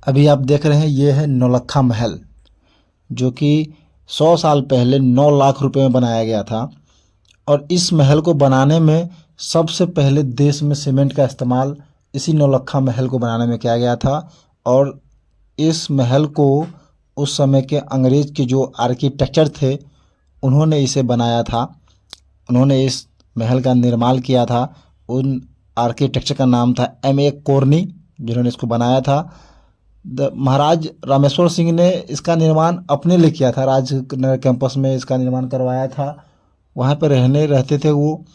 अभी आप देख रहे हैं ये है नौलक्खा महल, जो कि 100 साल पहले 9 लाख रुपए में बनाया गया था। और इस महल को बनाने में सबसे पहले देश में सीमेंट का इस्तेमाल इसी नौलक्खा महल को बनाने में किया गया था। और इस महल को उस समय के अंग्रेज़ के जो आर्किटेक्चर थे उन्होंने इसे बनाया था। उन्होंने इस महल का निर्माण किया था। उन आर्किटेक्चर का नाम था M.A. कोरनी, जिन्होंने इसको बनाया था। महाराज रामेश्वर सिंह ने इसका निर्माण अपने लिए किया था। राजनगर कैंपस में इसका निर्माण करवाया था। वहाँ पर रहते थे वो।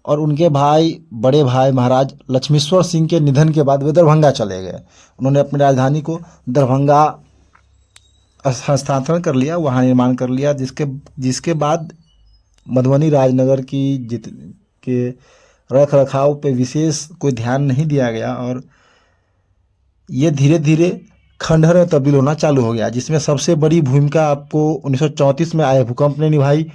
और उनके भाई, बड़े भाई महाराज लक्ष्मीश्वर सिंह के निधन के बाद वे दरभंगा चले गए। उन्होंने अपनी राजधानी को दरभंगा हस्तांतरण कर लिया, वहाँ निर्माण कर लिया, जिसके बाद मधुबनी राजनगर की के रख रखाव पे विशेष कोई ध्यान नहीं दिया गया। और ये धीरे धीरे खंडहर में तब्दील होना चालू हो गया, जिसमें सबसे बड़ी भूमिका आपको 1934 में आए भूकंप ने निभाई।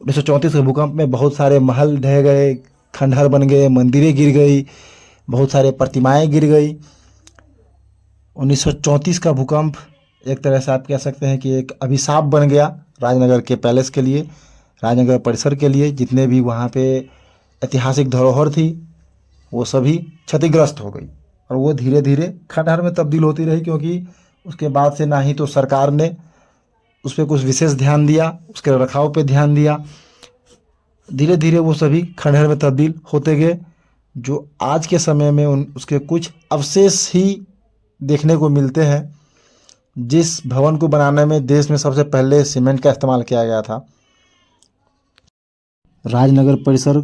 1934 के भूकंप में बहुत सारे महल ढह गए, खंडहर बन गए, मंदिरें गिर गई, बहुत सारे प्रतिमाएं गिर गई। 1934 का भूकंप एक तरह से आप कह सकते हैं कि एक अभिशाप बन गया राजनगर के पैलेस के लिए, राजनगर परिसर के लिए। जितने भी वहाँ पे ऐतिहासिक धरोहर थी वो सभी क्षतिग्रस्त हो गई और वो धीरे धीरे खंडहर में तब्दील होती रही, क्योंकि उसके बाद से ना ही तो सरकार ने उस पर कुछ विशेष ध्यान दिया, उसके रखाव पे ध्यान दिया। धीरे धीरे वो सभी खंडहर में तब्दील होते गए, जो आज के समय में उसके कुछ अवशेष ही देखने को मिलते हैं। जिस भवन को बनाने में देश में सबसे पहले सीमेंट का इस्तेमाल किया गया था। राजनगर परिसर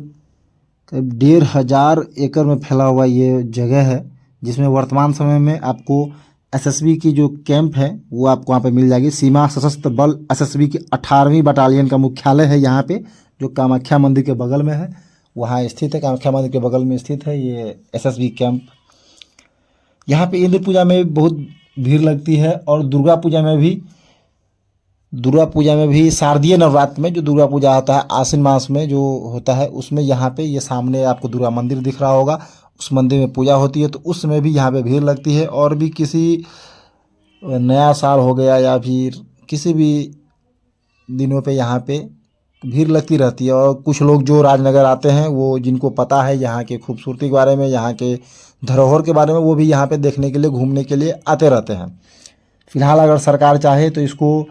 करीब 1500 एकड़ में फैला हुआ ये जगह है, जिसमें वर्तमान समय में आपको एसएसबी की जो कैंप है वो आपको वहाँ पे मिल जाएगी। सीमा सशस्त्र बल एसएसबी की 18वीं बटालियन का मुख्यालय है यहाँ पे, जो कामाख्या मंदिर के बगल में है, वहाँ स्थित है। कामाख्या मंदिर के बगल में स्थित है ये एसएसबी कैंप। यहाँ पे इंद्र पूजा में बहुत भीड़ लगती है और दुर्गा पूजा में भी शारदीय नवरात्र में जो दुर्गा पूजा होता है आश्विन मास में जो होता है, उसमें यहाँ पे ये सामने आपको दुर्गा मंदिर दिख रहा होगा, उस मंदिर में पूजा होती है, तो उस समय भी यहाँ पे भीड़ लगती है। और भी किसी नया साल हो गया या फिर किसी भी दिनों पे यहाँ पे भीड़ लगती रहती है। और कुछ लोग जो राजनगर आते हैं, वो जिनको पता है यहाँ के खूबसूरती के बारे में, यहाँ के धरोहर के बारे में, वो भी यहाँ पे देखने के लिए, घूमने के लिए आते रहते हैं। फिलहाल अगर सरकार चाहे तो इसको,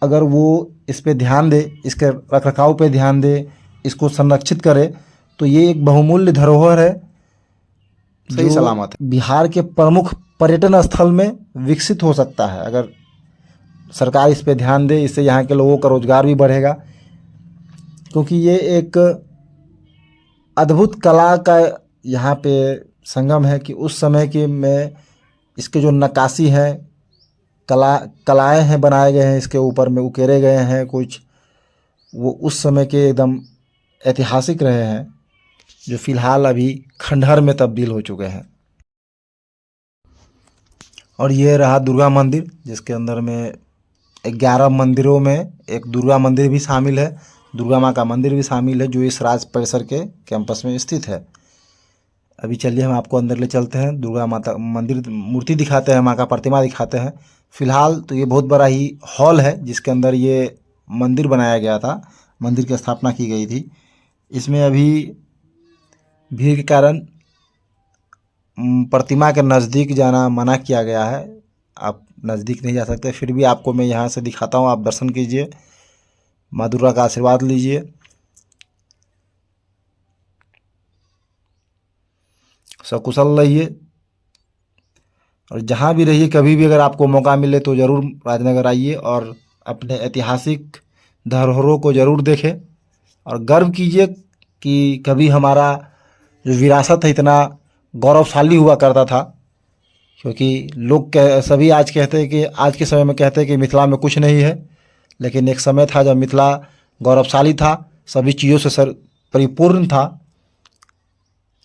अगर वो इस पे ध्यान दे, इसके रखरखाव पे ध्यान दे, इसको संरक्षित करे, तो ये एक बहुमूल्य धरोहर है, सही सलामत है, बिहार के प्रमुख पर्यटन स्थल में विकसित हो सकता है। अगर सरकार इस पे ध्यान दे, इससे यहाँ के लोगों का रोजगार भी बढ़ेगा, क्योंकि ये एक अद्भुत कला का यहाँ पे संगम है कि उस समय के में इसके जो नक्काशी है, कलाएँ हैं बनाए गए हैं, इसके ऊपर में उकेरे गए हैं कुछ, वो उस समय के एकदम ऐतिहासिक रहे हैं, जो फिलहाल अभी खंडहर में तब्दील हो चुके हैं। और ये रहा दुर्गा मंदिर, जिसके अंदर में 11 मंदिरों में एक दुर्गा मंदिर भी शामिल है, दुर्गा माँ का मंदिर भी शामिल है, जो इस राज परिसर के कैंपस में स्थित है। अभी चलिए हम आपको अंदर ले चलते हैं, दुर्गा माता मंदिर मूर्ति दिखाते हैं, माँ का प्रतिमा दिखाते हैं। फिलहाल तो ये बहुत बड़ा ही हॉल है जिसके अंदर ये मंदिर बनाया गया था, मंदिर की स्थापना की गई थी। इसमें अभी भीड़ के कारण प्रतिमा के नज़दीक जाना मना किया गया है, आप नज़दीक नहीं जा सकते। फिर भी आपको मैं यहाँ से दिखाता हूँ, आप दर्शन कीजिए, माँ दुर्गा का आशीर्वाद लीजिए। सकुशल रहिए और जहाँ भी रहिए, कभी भी अगर आपको मौका मिले तो ज़रूर राजनगर आइए और अपने ऐतिहासिक धरोहरों को ज़रूर देखें और गर्व कीजिए कि कभी हमारा जो विरासत है इतना गौरवशाली हुआ करता था। क्योंकि लोग सभी आज कहते हैं कि, आज के समय में कहते हैं कि मिथिला में कुछ नहीं है, लेकिन एक समय था जब मिथिला गौरवशाली था, सभी चीज़ों से परिपूर्ण था।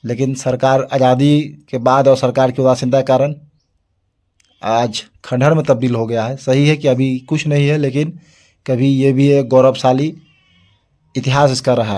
लेकिन सरकार आज़ादी के बाद और सरकार की उदासीनता के कारण आज खंडहर में तब्दील हो गया है। सही है कि अभी कुछ नहीं है, लेकिन कभी ये भी एक गौरवशाली इतिहास इसका रहा है।